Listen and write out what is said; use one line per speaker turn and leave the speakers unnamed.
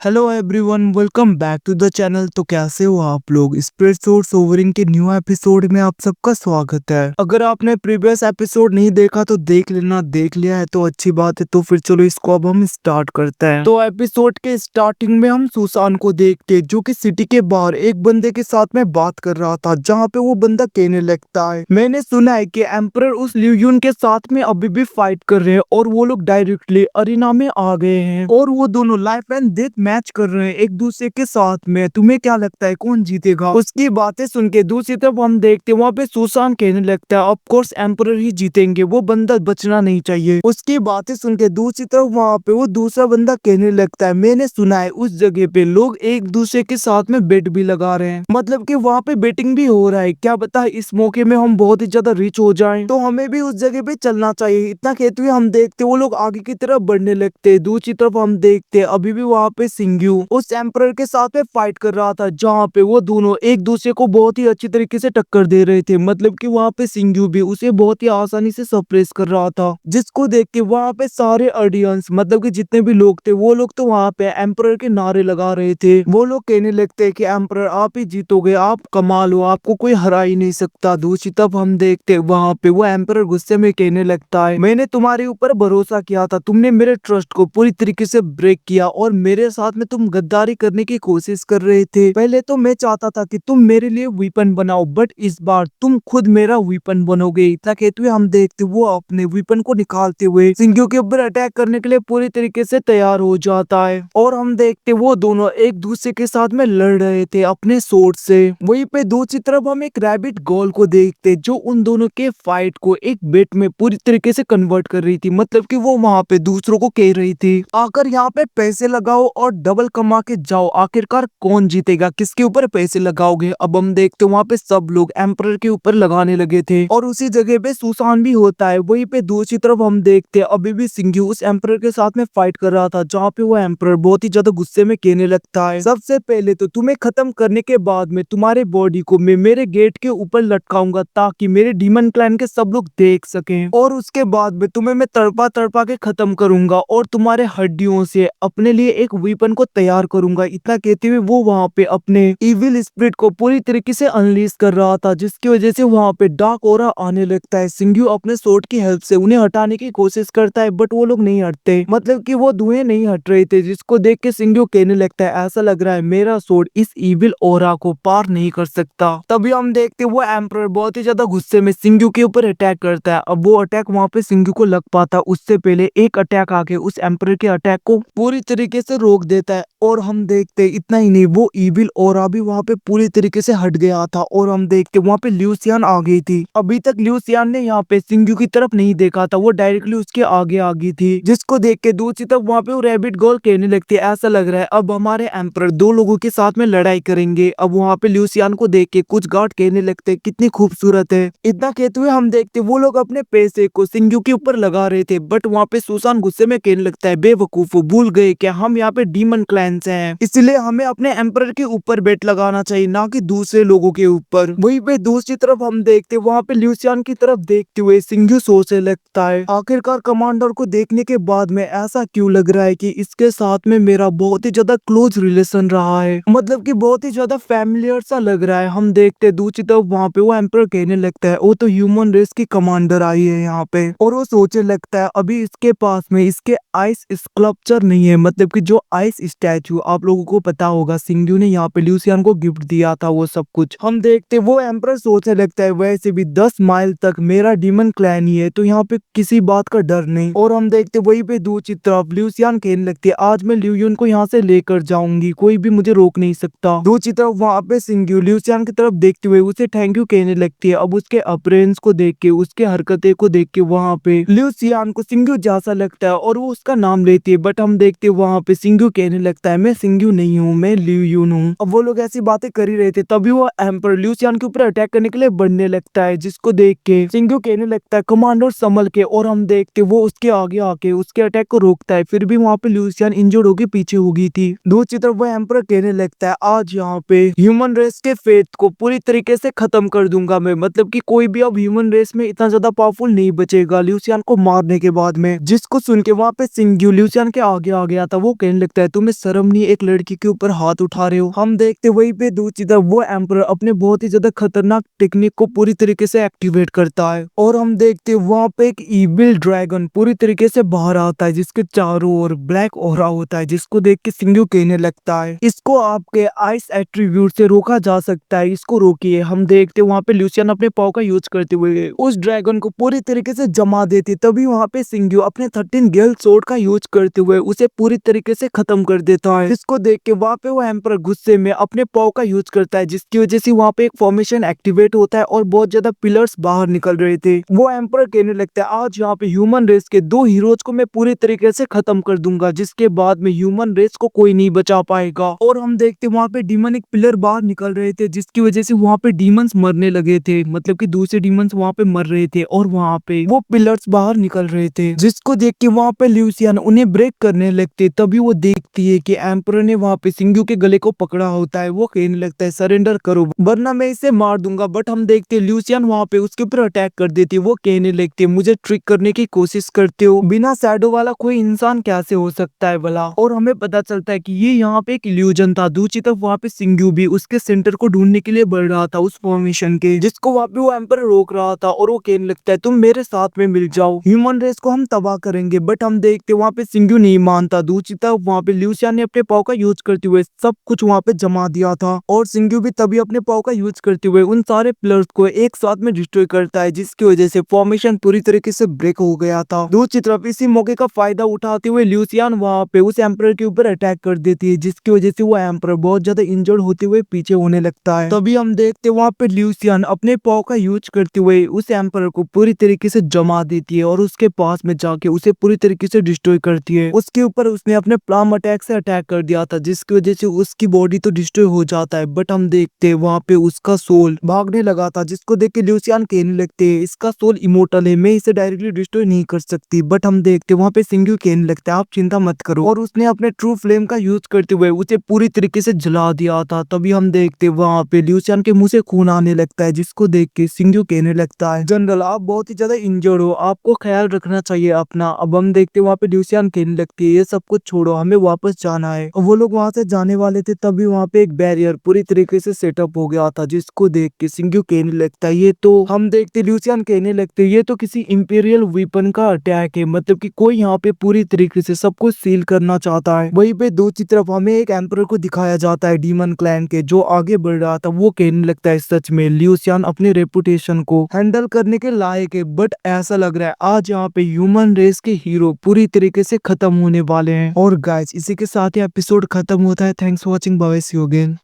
Hello everyone, welcome back to the channel. तो कैसे हो आप लोग? स्प्रेड सोर्स ओवरिंग के न्यू एपिसोड में आप सबका स्वागत है। अगर आपने प्रीवियस एपिसोड नहीं देखा तो देख लेना, देख लिया है तो अच्छी बात है। तो फिर चलो इसको अब हम स्टार्ट करते हैं। तो एपिसोड के स्टार्टिंग में हम सुसान को देखते जो कि सिटी के बाहर एक बंदे के साथ में बात कर रहा था, जहाँ पे वो बंदा कहने लगता है, मैंने सुना है कि एम्परर उस ल्यूयुन के साथ में अभी भी फाइट कर रहे हैं और वो लोग डायरेक्टली अरीना में आ गए हैं और वो दोनों लाइफ एंड डेथ मैच कर रहे हैं एक दूसरे के साथ में। तुम्हें क्या लगता है कौन जीतेगा? उसकी बातें सुन के दूसरी तरफ हम देखते वहाँ पे सुसान कहने लगता है, ऑफ कोर्स एम्परर ही जीतेंगे, वो बंदा बचना नहीं चाहिए। उसकी बातें सुन के दूसरी तरफ वहाँ पे वो दूसरा बंदा कहने लगता है, मैंने सुना है उस जगह पे लोग एक दूसरे के साथ में बेट भी लगा रहे हैं, मतलब कि वहाँ पे बेटिंग भी हो रहा है। क्या पता इस मौके में हम बहुत ही ज्यादा रिच हो जाएं, तो हमें भी उस जगह पे चलना चाहिए। इतना कहते हुए हम देखते वो लोग आगे की तरफ बढ़ने लगते। दूसरी तरफ हम देखते अभी भी वहाँ पे सिंग्यू उस एम्परर के साथ में फाइट कर रहा था, जहाँ पे वो दोनों एक दूसरे को बहुत ही अच्छी तरीके से टक्कर दे रहे थे। मतलब कि वहाँ पे सिंग्यू भी उसे बहुत ही आसानी से सप्रेस कर रहा था, जिसको देख के वहाँ पे सारे ऑडियंस, मतलब कि जितने भी लोग थे वो लोग तो वहाँ पे एम्परर के नारे लगा रहे थे। वो लोग कहने लगते हैं कि एम्परर आप ही जीतोगे, आप कमाल हो, आपको कोई हरा ही नहीं सकता। दूसरी तरफ हम देखते वहाँ पे वो एम्परर गुस्से में कहने लगता है, मैंने तुम्हारे ऊपर भरोसा किया था, तुमने मेरे ट्रस्ट को पूरी तरीके से ब्रेक किया और मेरे साथ में तुम गद्दारी करने की कोशिश कर रहे थे। पहले तो मैं चाहता था कि तुम मेरे लिए वीपन बनाओ, बट इस बार तुम खुद मेरा वीपन बनोगे। इतना कहते हुए हम देखते वो अपने वीपन को निकालते हुए सिंग्यू के ऊपर अटैक करने के लिए पूरी तरीके से तैयार हो जाता है और हम देखते वो दोनों एक दूसरे के साथ में लड़ रहे थे अपने सोर्ड से। वहीं पे दूसरी तरफ हम एक रैबिट गर्ल को देखते जो उन दोनों के फाइट को एक बेट में पूरी तरीके से कन्वर्ट कर रही थी। मतलब कि वो वहां पे दूसरों को कह रही थी, आकर यहाँ पे पैसे लगाओ और डबल कमा के जाओ, आखिरकार कौन जीतेगा, किसके ऊपर पैसे लगाओगे। अब हम देखते वहाँ पे सब लोग एम्परर के ऊपर लगाने लगे थे और उसी जगह पे सुसान भी होता है। वहीं पे दूसरी तरफ हम देखते अभी भी सिंग्यू उस एम्परर के साथ में फाइट कर रहा था, जहाँ पे वो एम्परर बहुत ही ज्यादा गुस्से में कहने लगता है, सबसे पहले तो तुम्हें खत्म करने के बाद में तुम्हारे बॉडी को मैं मेरे गेट के ऊपर लटकाऊंगा ताकि मेरे डीमन क्लैन के सब लोग देख सकें, और उसके बाद में तुम्हें मैं तड़पा तड़पा के खत्म करूंगा और तुम्हारे हड्डियों से अपने लिए एक वीपन को तैयार करूंगा। इतना कहते हुए वो वहां पे अपने इविल स्पिरिट को पूरी तरीके से अनलीज कर रहा था, जिसकी वजह से वहां पे डार्क ऑरा आने लगता है। सिंग्यू अपने सोर्ड की हेल्प से उन्हें हटाने की कोशिश करता है, बट वो लोग नहीं हटते, मतलब कि वो धुएं नहीं हट रहे थे, जिसको देख के सिंग्यू कहने लगता है, ऐसा लग रहा है मेरा सोर्ड इस इविल ऑरा को पार नहीं कर सकता। तभी हम देखते वो एम्परर बहुत ही ज्यादा गुस्से में सिंग्यू के ऊपर अटैक करता है। अब वो अटैक वहां पे सिंग्यू को लग पाता, उससे पहले एक अटैक आके उस एम्परर के अटैक को पूरी तरीके से रोक देता है। और हम देखते इतना ही नहीं, वो इविल ऑरा भी वहां पे पूरी तरीके से हट गया था और हम देखते वहां पे ल्यूसियान आ गई थी। अभी तक ल्यूसियान ने यहाँ पे सिंग्यू की तरफ नहीं देखा था, वो डायरेक्टली उसके आगे आ गई थी, जिसको देख के दूसरी तरफ वहां पे वो रैबिट गर्ल कहने लगती है, ऐसा लग रहा है अब हमारे एम्परर दो लोगों के साथ में लड़ाई करेंगे। अब वहां पे ल्यूसियान को देख के कुछ गार्ड कहने लगते कितनी खूबसूरत है। इतना कहते हुए हम देखते वो लोग अपने पैसे को सिंग्यू के ऊपर लगा रहे थे, बट वहां पे सुसान गुस्से में कहने लगता है, बेवकूफ भूल गए क्या हम यहाँ पे डीमन क्लैन से हैं, इसलिए हमें अपने एम्परर के ऊपर बेट लगाना चाहिए, ना कि दूसरे लोगों के ऊपर। वहीं पे दूसरी तरफ हम देखते वहां पे ल्यूसियान की तरफ देखते हुए सिंग्यू सोचने लगता है, आखिरकार कमांडर को देखने के बाद में ऐसा क्यों लग रहा है कि इसके साथ में मेरा बहुत ही ज्यादा क्लोज रिलेशन रहा है, मतलब कि बहुत ही ज्यादा फैमिलियर सा लग रहा है। हम देखते दूसरी तरफ वहां पे वो एम्परर कहने लगता है, वो तो ह्यूमन रेस की कमांडर आई है यहाँ पे, और वो सोचने लगता है अभी इसके पास में इसके आइस स्कल्पचर नहीं है, मतलब कि जो आइस स्टैचू आप लोगों को पता होगा सिंग्यू ने यहाँ पे ल्यूसियान को गिफ्ट दिया था, वो सब कुछ। हम देखते वो एम्परर सोचने लगता है, वैसे भी 10 माइल तक मेरा डीमन क्लैन ही है, तो यहाँ पे किसी बात का डर नहीं। और हम देखते वही पे दूसरी तरफ ल्यूसियान कहने लगती है, आज मैं ल्यूयुन को यहाँ से लेकर जाऊंगी, कोई भी मुझे रोक नहीं सकता। दूसरी तरफ वहाँ पे सिंग्यू ल्यूसियान की तरफ देखते हुए उसे थैंक यू कहने लगती है। अब उसके अपरेंस को देख के, उसके हरकतें को देख के वहाँ पे ल्यूसियान को सिंग्यू जैसा लगता है और वो उसका नाम लेती है, बट हम देखते वहाँ पे सिंग्यू कहने लगता है, मैं सिंग्यू नहीं हूँ, मैं ल्यूयुन हूँ। अब वो लोग ऐसी बातें कर ही रहे थे, तभी वो एम्परर ल्यूसियान के ऊपर अटैक करने के लिए बढ़ने लगता है, जिसको देख के सिंग्यू कहने लगता है, कमांडर संभल के। और हम देखते वो उसके आगे आके उसके अटैक को रोकता है, फिर भी वहाँ पे ल्यूसियान इंजर्ड होके पीछे हो गई थी। दूसरी तरफ वो एम्परर कहने लगता है, आज यहाँ पे ह्यूमन रेस के फेथ को पूरी तरीके से खत्म कर दूंगा मैं, मतलब कि कोई भी अब ह्यूमन रेस में इतना ज्यादा पावरफुल नहीं बचेगा ल्यूसियान को मारने के बाद में। जिसको सुन के वहाँ पे सिंग्यू ल्यूसियान के आगे आ गया था, वो कहने लगता है, तुम्हें शर्म शर्म नहीं एक लड़की के ऊपर हाथ उठा रहे हो। हम देखते वहीं पे दूसरी तरफ वो एम्पर अपने बहुत ही ज्यादा खतरनाक टेक्निक को पूरी तरीके से एक्टिवेट करता है और हम देखते वहाँ पे एक ईविल ड्रैगन पूरी तरीके से बाहर आता है जिसके चारों ओर ब्लैक ओरा होता है, जिसको देख के सिंघू कहने लगता है इसको आपके आइस एट्रीब्यूट से रोका जा सकता है, इसको रोकिए। हम देखते वहाँ पे ल्यूसियन अपने पाव का यूज करते हुए उस ड्रैगन को पूरी तरीके से जमा देती, तभी वहाँ पे सिंघू अपने 13 गेल सोर्ड का यूज करते हुए उसे पूरी तरीके से खत्म कर देता है, जिसको देख के वहाँ पे वो एम्पर गुस्से में अपने पाव का यूज करता है, जिसकी वजह से वहाँ पे एक फॉर्मेशन एक्टिवेट होता है और बहुत ज्यादा पिलर्स बाहर निकल रहे थे। वो एम्पर कहने लगता है आज यहाँ पे ह्यूमन रेस के 2 हीरोज को मैं पूरी तरीके से खत्म कर दूंगा, जिसके बाद में ह्यूमन रेस को कोई नहीं बचा पाएगा। और हम देखते वहाँ पे डीमनिक पिलर बाहर निकल रहे थे, जिसकी वजह से वहाँ पे डीमंस मरने लगे थे, मतलब कि दूसरे डीमंस वहाँ पे मर रहे थे और वहाँ पे वो पिलर्स बाहर निकल रहे थे, जिसको देख के वहाँ पे ल्यूसियन उन्हें ब्रेक करने लगते। तभी वो देखती है कि एम्पर ने वहाँ पे सिंघू के गले को पकड़ा होता है। वो कहने लगता है सरेंडर करो वरना मैं इसे मार दूंगा, बट हम देखते ल्यूसियन वहाँ पे उसके ऊपर अटैक कर देती है। वो कहने लगती है मुझे ट्रिक करने की कोशिश करते हो, बिना शैडो वाला कोई इंसान कैसे हो सकता है भला। और हमें पता चलता है कि ये यहाँ पे एक इल्यूजन था। दूसरी तरफ वहाँ पे सिंघू भी उसके सेंटर को ढूंढने के लिए बढ़ रहा था उस फॉर्मेशन के, जिसको वहाँ पे वो एम्पर रोक रहा था और वो कहने लगता है तुम मेरे साथ में मिल जाओ, ह्यूमन रेस को हम तबाह करेंगे। बट हम देखते वहाँ पे सिंघू नहीं मानता। दूसरी तरफ वहाँ पे ल्यूसियन ने अपने पाव का यूज करते हुए सब कुछ वहाँ पे जमा दिया था और सिंघू भी तभी अपने पाव का यूज करते हुए उन सारे पिलर्स को एक साथ में डिस्ट्रॉय करता है, जिसकी वजह से फॉर्मेशन पूरी तरीके से ब्रेक हो गया था। दूसरी तरफ इसी मौके का फायदा उठाते हुए ल्यूसियन वहाँ पे उस एम्पर के ऊपर अटैक कर देती है, जिसकी वजह से वो एम्पर बहुत ज्यादा इंजर्ड होते हुए पीछे होने लगता है। तभी हम देखते वहाँ पे ल्यूसियन अपने पाव का यूज करते हुए उस एम्पर को पूरी तरीके से जमा देती है और उसके पास में जाके उसे पूरी तरीके से डिस्ट्रॉय करती है। उसके ऊपर उसने अपने प्लाम अटैक से अटैक कर दिया था, जिसकी वजह से उसकी बॉडी तो डिस्ट्रॉय हो जाता है। बट हम देखते वहाँ पे उसका सोल भागने लगा था, जिसको देख के ल्यूसियन कहने लगते हैं इसका सोल इमोर्टल है, मैं इसे डायरेक्टली डिस्ट्रॉय नहीं कर सकती। बट हम देखते वहाँ पे सिंघू कहने लगता है आप चिंता मत करो और उसने अपने ट्रू फ्लेम का यूज करते हुए उसे पूरी तरीके से जला दिया था। तभी हम देखते वहाँ पे ल्यूसियन के मुंह से खून आने लगता है, जिसको देख के सिंघू कहने लगता है जनरल आप बहुत ही ज्यादा इंजर्ड हो, आपको ख्याल रखना चाहिए अपना। अब हम देखते वहाँ पे ल्यूसियन कहने लगती है ये सब कुछ छोड़ो हमें वापस जाना है। और वो लोग वहाँ से जाने वाले थे, तभी वहाँ पे एक बैरियर पूरी तरीके से सेटअप हो गया था, जिसको देख के सिंघू कहने लगता है ये तो हम देखते ल्यूसियन कहने लगते ये तो किसी इंपीरियल वेपन का अटैक है, मतलब कि कोई यहाँ पे पूरी तरीके से सब कुछ सील करना चाहता है। वहीं पे दूसरी तरफ हमें एक एम्परर को दिखाया जाता है डीमन क्लैन के, जो आगे बढ़ रहा था। वो कहने लगता है सच में ल्यूसियन अपने रेपुटेशन को हैंडल करने के लायक है, बट ऐसा लग रहा है आज यहाँ पे ह्यूमन रेस के हीरो पूरी तरीके से खत्म होने वाले हैं। और गाइस इसी के साथ ही एपिसोड खत्म होता है। Thanks for watching, bye see you again.